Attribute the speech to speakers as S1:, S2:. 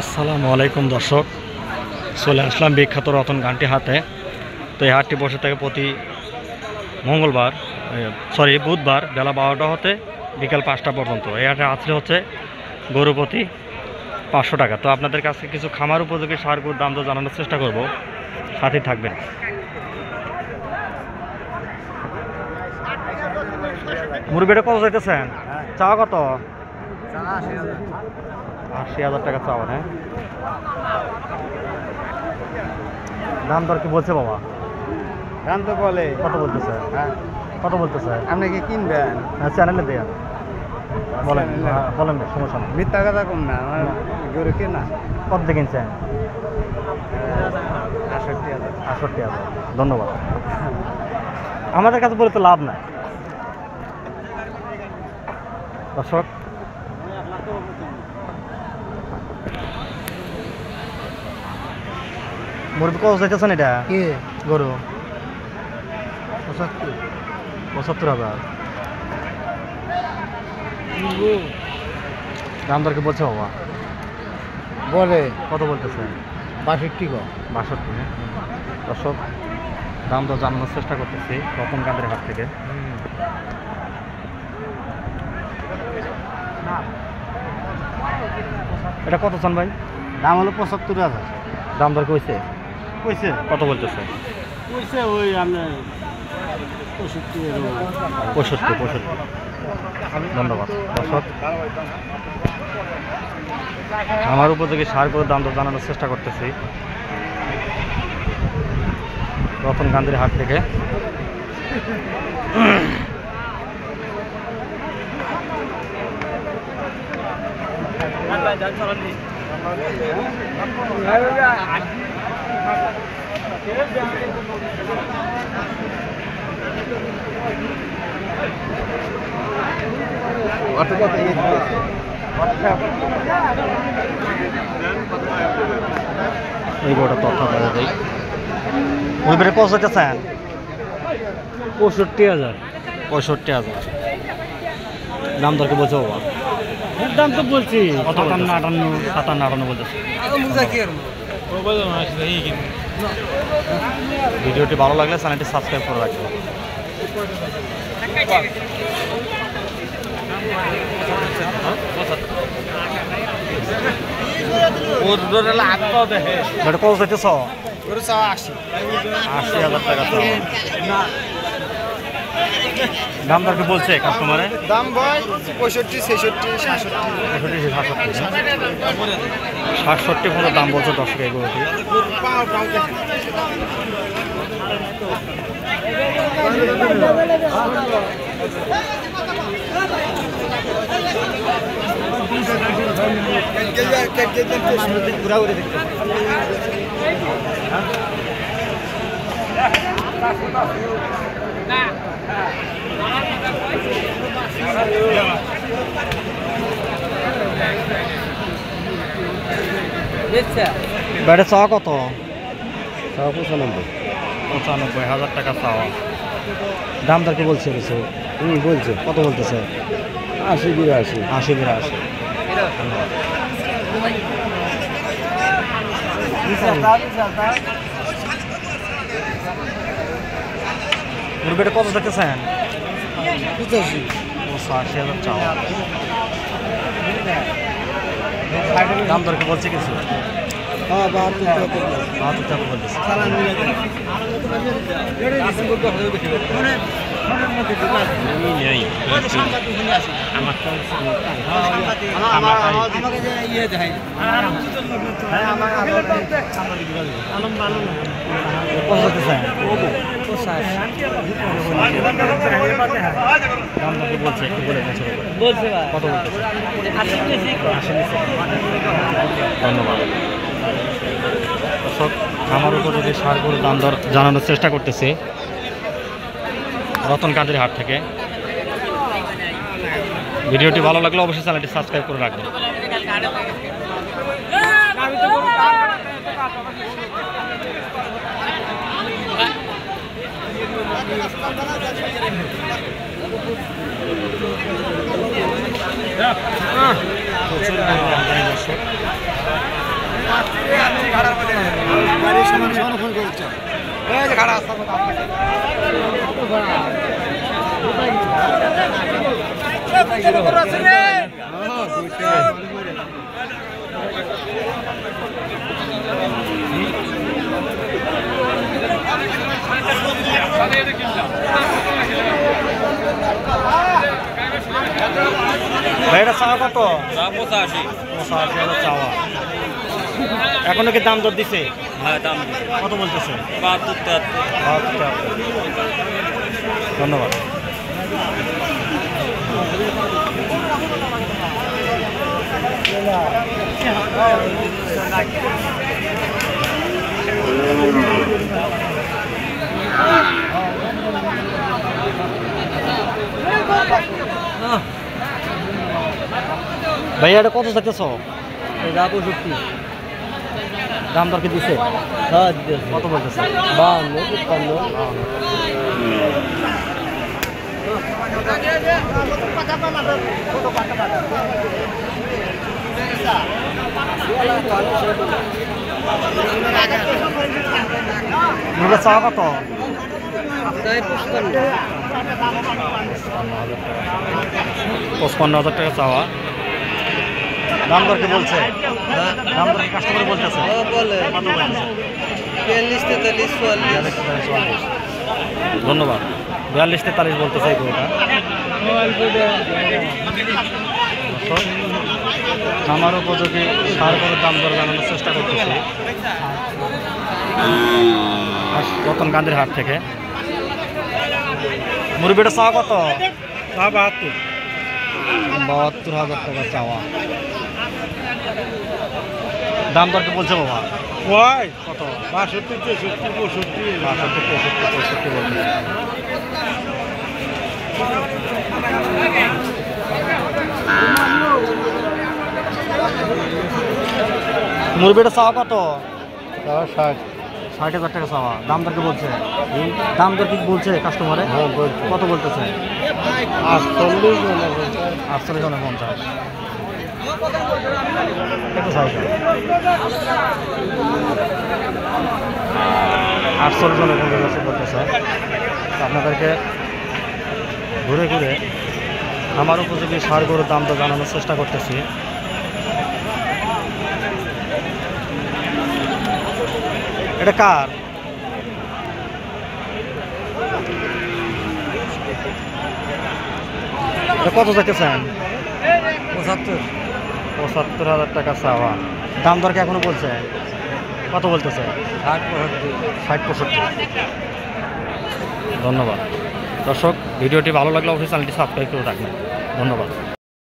S1: আসসালামু আলাইকুম দর্শক, চলে আসলাম বিখ্যাত রতনঘাটি হাটে। তো এই হাটটি বসে থাকে প্রতি বুধবার বেলা 12টা হতে বিকাল 5টা পর্যন্ত। এই হাটে আসলে হচ্ছে গরু প্রতি 500 টাকা। তো আপনাদের কাছে কিছু খামার উপযোগী সার গরুর দাম তো জানানোর চেষ্টা করব, সাথে থাকবেন। মুরগিটা কত চাইতেছেন? চাওয়া কত? 80,000 টাকা চাওয়া। হ্যাঁ, দাম দর কি বলছে বাবা?
S2: দাম তো বলে
S1: কত বলতেছে?
S2: হ্যাঁ,
S1: কত বলতেছে?
S2: আপনি কি কিনবেন?
S1: হ্যাঁ, চ্যানেলে দেন, বলেন। বলেন, সমস্যা নেই।
S2: মিথ্যা কথা কম না, আমার গরু কেনা
S1: কত দিয়ে কিনছেন?
S2: 68,000।
S1: 68,000। ধন্যবাদ। আমাদের কাছে বলে তো লাভ নাই দর্শক। মুরগি কত চাইতেছেন এটা? গরু 75,000। দাম দর কি বলছে বাবা?
S2: বলে
S1: কত বলতেছে?
S2: 62 গো।
S1: 62। দর্শক, দাম দর জানানোর চেষ্টা করতেছি রতনঘাটি হাট থেকে। এটা কত চান ভাই?
S2: দাম হলো 75,000।
S1: দাম দর কইছে?
S2: কইছে
S1: কত বলতেছে?
S2: কইছে ওই আপনার
S1: 65। ধন্যবাদ দর্শক। আমার উপযোগী সার করে দাম দর জানানোর চেষ্টা করতেছি রতনঘাটি হাট থেকে। এই গোটা তথ্য বলে দেই। মুরগিটা কত চাইতেছেন?
S2: 65,000।
S1: 65,000। দাম দর কি বলছে বাবা?
S2: দাম তো বলছি
S1: 57-58 বলতেছে। ভিডিওটি ভালো লাগলে চ্যানেলটি সাবস্ক্রাইব করে রাখবেন। কত চাইতেছ? 80,000 টাকা চাও। দাম দর কি বলছে কাস্টমারে?
S2: দাম ভাই 65, 66, 67।
S1: 67 পর্যন্ত দাম বলছে দর্শক এগুলোটি। ব্যাটে চাওয়া কত? 95,000 টাকা চাওয়া। দাম দর কি বলছে কিছু?
S2: বলছে
S1: কত বলতেছে?
S2: 80-82।
S1: 80-82। মুরগিটা কত দেখতেছেন? 85,000 চাওয়া। দাম দর কি বলছে কিছু?
S2: হ্যাঁ, 72
S1: টাকা বলতেছে। কত বলতেছে? ধন্যবাদ দর্শক। আমার উপযোগী সার গরুর দাম দর জানানোর চেষ্টা করতেছি রতনঘাটি হাট থেকে। ভিডিওটি ভালো লাগলে অবশ্যই চ্যানেলটি সাবস্ক্রাইব করে রাখবেন। প্রচুর দর্শক ভাই এটা চাওয়া কত?
S3: 85।
S1: 85,000 চাওয়া। এখনো কি দাম দর দিছে?
S3: হ্যাঁ, দাম
S1: কত বলতেছে?
S3: 72, 73।
S1: ধন্যবাদ। ভাইয়া এটা কত থাকতেছ? দাম দর কি দিছে? কত বলতেছে?
S2: 52, 53।
S1: মুরগা চাওয়া কত? 55,000 টাকা চাওয়া। দাম দর কি বলছে? দাম দর কাস্টমার বলতেছে
S2: বলে
S1: কত বলতেছে?
S2: 43, 43, 44।
S1: ধন্যবাদ। 42-43 বলতেছে এই গরুটা। আমার উপযোগী সার করে দাম দর জানানোর চেষ্টা করতেছি রতন গান্ধীর হাট থেকে। মুরগিটা চাওয়া কত? 72,000 টাকা চাওয়া। দাম দর কি বলছে বাবা? কত?
S2: 62, 63, 65।
S1: 65 বলতেছে। মুরগিটা চাওয়া কত? 60,000 টাকা চাওয়া। দাম দর কি বলছে? দাম দর কি বলছে কাস্টমারে?
S2: হ্যাঁ, বলছে।
S1: কত বলতেছে?
S2: 48,
S1: 48,50। কত চাইছে? 48,50 বলতেছে। আপনাদেরকে ঘুরে ঘুরে আমার উপযোগী সার গরুর দাম তো জানানোর চেষ্টা করতেছি। এটা কার? এটা কত চাইতেছেন? 75,000 টাকা চাওয়া। দাম দর কি এখনো বলছে? কত বলতেছে? 60-65। ধন্যবাদ। দর্শক, ভিডিওটি ভালো লাগলে অবশ্যই চ্যানেলটি সাবস্ক্রাইব করে রাখবেন। ধন্যবাদ।